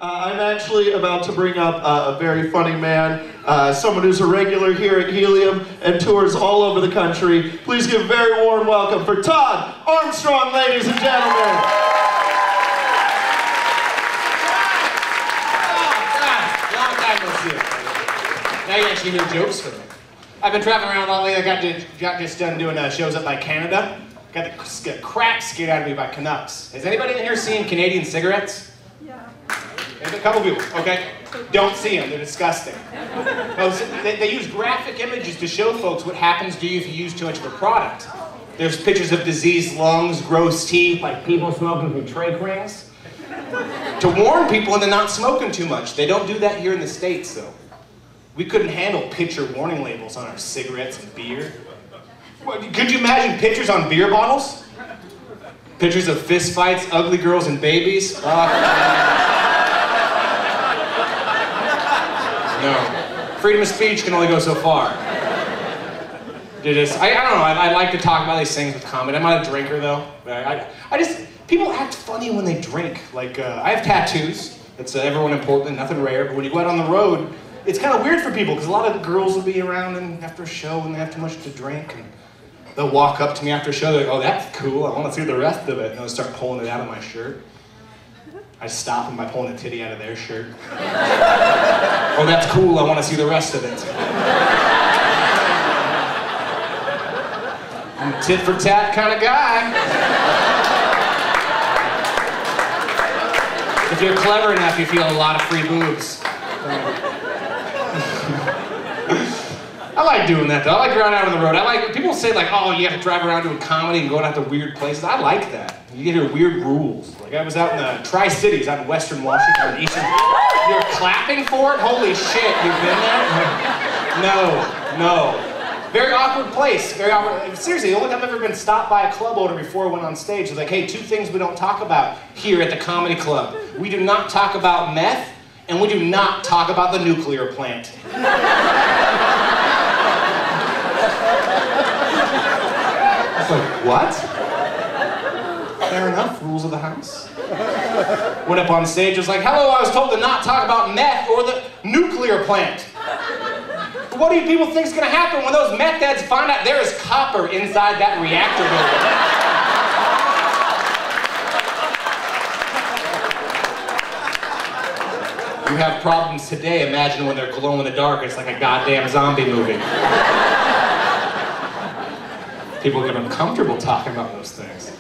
I'm actually about to bring up a very funny man, someone who's a regular here at Helium and tours all over the country. Please give a very warm welcome for Todd Armstrong, ladies and gentlemen. Long time no see. Now you actually hear jokes from me. I've been traveling around a lot lately. I got just done doing shows up by Canada. Got the crap scared out of me by Canucks. Has anybody in here seen Canadian cigarettes? Yeah. There's a couple people, okay? Don't see them, they're disgusting. They use graphic images to show folks what happens to you if you use too much of a product. There's pictures of diseased lungs, gross teeth, like people smoking from trach rings. To warn people into not smoking too much. They don't do that here in the States, though. We couldn't handle picture warning labels on our cigarettes and beer. Could you imagine pictures on beer bottles? Pictures of fist fights, ugly girls, and babies? No. Freedom of speech can only go so far. I don't know, I like to talk about these things with comedy. I'm not a drinker, though. People act funny when they drink. Like, I have tattoos. That's everyone in Portland, nothing rare. But when you go out on the road, it's kind of weird for people, because a lot of girls will be around and after a show and they have too much to drink. And they'll walk up to me after a show, they're like, oh, that's cool, I want to see the rest of it. And they'll start pulling it out of my shirt. I stop them by pulling a titty out of their shirt. Oh, that's cool, I want to see the rest of it. I'm a tit for tat kind of guy. If you're clever enough, you feel a lot of free boobs. I like doing that, though. I like driving out on the road. People say, like, oh, you have to drive around doing comedy and going out to weird places. I like that. You get your weird rules. Like, I was out in the Tri-Cities, out in Western Washington, Eastern. You're clapping for it? Holy shit, you've been there? No. Very awkward place. Very awkward. Seriously, the only time I've ever been stopped by a club owner before I went on stage was like, hey, 2 things we don't talk about here at the comedy club. We do not talk about meth, and we do not talk about the nuclear plant. I was like, what? Fair enough, rules of the house. Went up on stage, was like, hello, I was told to not talk about meth or the nuclear plant. What do you people think is going to happen when those meth heads find out there is copper inside that reactor building? You have problems today, imagine when they're glow in the dark, it's like a goddamn zombie movie. People get uncomfortable talking about those things.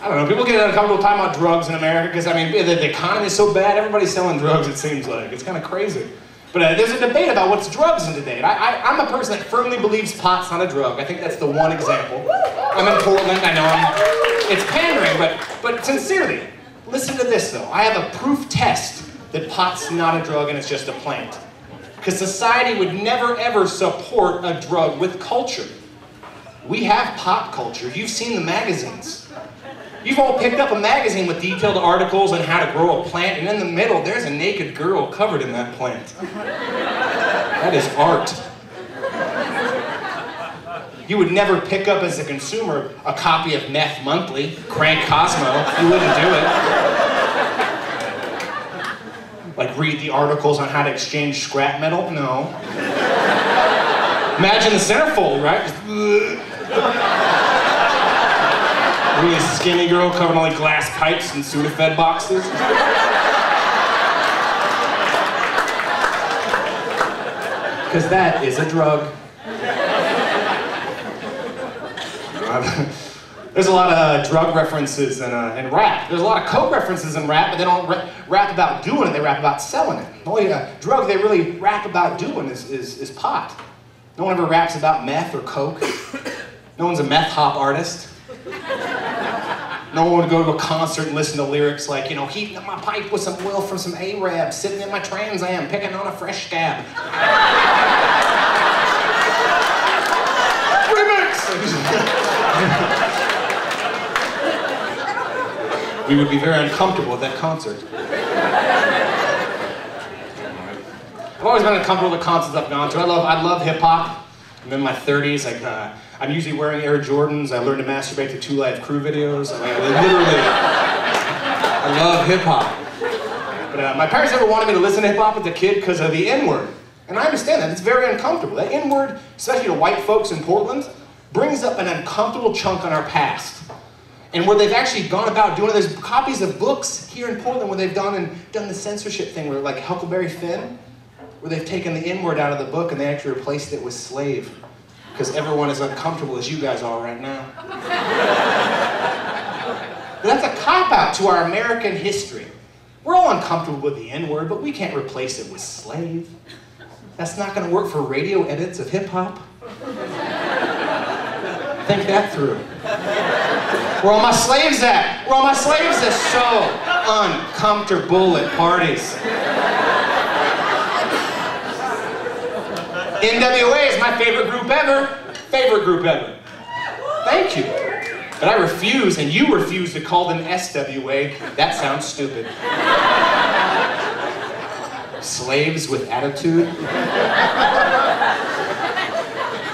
I don't know, people get uncomfortable talking about drugs in America because, I mean, the economy is so bad, everybody's selling drugs, it seems like. It's kind of crazy. But there's a debate about what's drugs in today. I'm a person that firmly believes pot's not a drug. I think that's the one example. I'm in Portland, I know it's pandering, but sincerely, listen to this though. I have a proof test that pot's not a drug and it's just a plant. Because society would never ever support a drug with culture. We have pop culture. You've seen the magazines. You've all picked up a magazine with detailed articles on how to grow a plant, and in the middle, there's a naked girl covered in that plant. That is art. You would never pick up as a consumer a copy of Meth Monthly, Crank Cosmo. You wouldn't do it. Like read the articles on how to exchange scrap metal? No. Imagine the centerfold, right? Really skinny girl covered in all like glass pipes and Sudafed boxes. Because that is a drug. There's a lot of drug references in rap. There's a lot of coke references in rap, but they don't rap about doing it, they rap about selling it. The only drug they really rap about doing is pot. No one ever raps about meth or coke. No one's a meth hop artist. No one would go to a concert and listen to lyrics like, you know, heating up my pipe with some oil from some Arab, sitting in my Trans Am, picking on a fresh scab. Remix! We would be very uncomfortable at that concert. I've always been uncomfortable with the concerts I've gone to. I love hip-hop. I'm in my 30s. I'm usually wearing Air Jordans. I learned to masturbate to 2 Live Crew videos. I love hip-hop. But my parents never wanted me to listen to hip-hop as a kid because of the N-word. And I understand that. It's very uncomfortable. That N-word, especially to white folks in Portland, brings up an uncomfortable chunk on our past. And where they've actually gone about doing it, there's copies of books here in Portland where they've done the censorship thing, where like Huckleberry Finn, where they've taken the N-word out of the book and they actually replaced it with slave. Because everyone is uncomfortable as you guys are right now. But that's a cop-out to our American history. We're all uncomfortable with the N-word, but we can't replace it with slave. That's not going to work for radio edits of hip-hop. Think that through. Where all my slaves at? Where all my slaves are so uncomfortable at parties. NWA is my favorite group ever. Favorite group ever. Thank you. But I refuse, and you refuse to call them SWA. That sounds stupid. Slaves with attitude?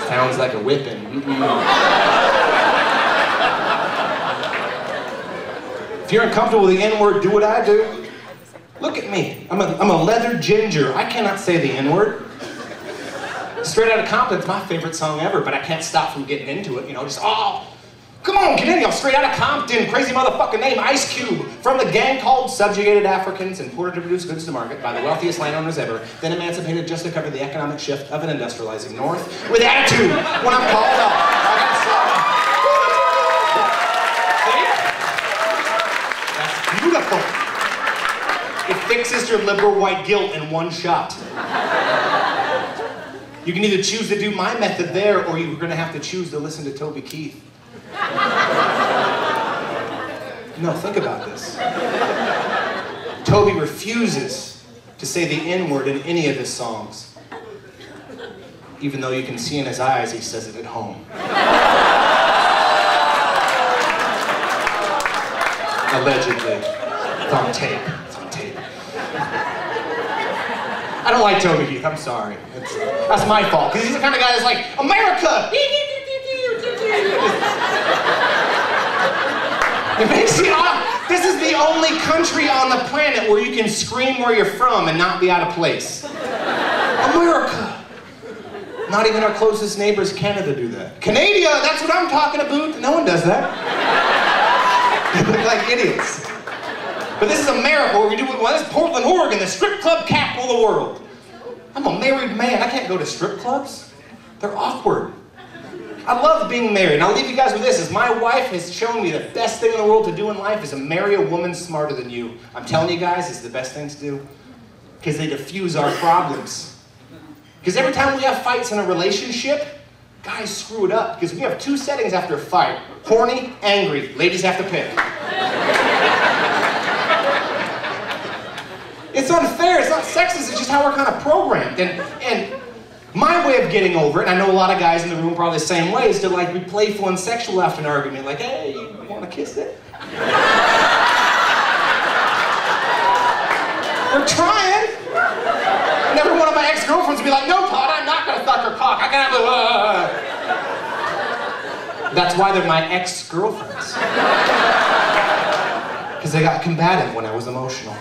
Sounds like a whipping. If you're uncomfortable with the N-word, do what I do. Look at me. I'm a leather ginger. I cannot say the N-word. Straight Outta Compton's my favorite song ever, but I can't stop from getting into it. You know, just, oh, come on, get in, y'all. Straight Outta Compton, crazy motherfucking name, Ice Cube, from the gang called Subjugated Africans, imported to produce goods to market by the wealthiest landowners ever, then emancipated just to cover the economic shift of an industrializing North, with attitude when I'm called up. I got some. See? That's beautiful. It fixes your liberal white guilt in one shot. You can either choose to do my method there, or you're going to have to choose to listen to Toby Keith. No, think about this. Toby refuses to say the N-word in any of his songs. Even though you can see in his eyes he says it at home. Allegedly. It's on tape. It's on tape. I don't like Toby Keith, I'm sorry. That's my fault, because he's the kind of guy that's like, America! It makes you off. This is the only country on the planet where you can scream where you're from and not be out of place. America! Not even our closest neighbors, Canada, do that. Canada, that's what I'm talking about. No one does that. They look like idiots. But this is America, where we do, well, this is Portland, Oregon, the strip club capital of the world. I'm a married man, I can't go to strip clubs. They're awkward. I love being married, and I'll leave you guys with this, is my wife has shown me the best thing in the world to do in life is to marry a woman smarter than you. I'm telling you guys, it's the best thing to do, because they diffuse our problems. Because every time we have fights in a relationship, guys screw it up, because we have two settings after a fight. Horny, angry. Ladies have to pick. It's unfair, it's not sexist, it's just how we're kind of programmed. And my way of getting over it, and I know a lot of guys in the room probably the same way, is to like be playful and sexual after an argument. Like, hey, you want to kiss it? We're trying. And every one of my ex-girlfriends would be like, no, Todd, I'm not going to suck her cock. I can have a... That's why they're my ex-girlfriends. Because they got combative when I was emotional.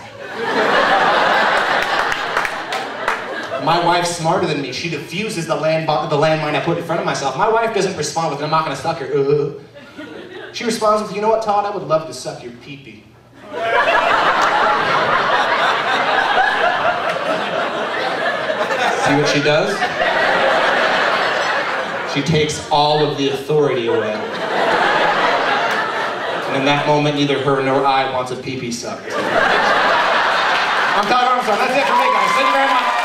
My wife's smarter than me. She diffuses the landmine I put in front of myself. My wife doesn't respond with, I'm not going to suck her. She responds with, you know what, Todd? I would love to suck your pee-pee. See what she does? She takes all of the authority away. And in that moment, neither her nor I wants a pee-pee sucked. I'm Todd Armstrong. That's it for me, guys. Thank you very much.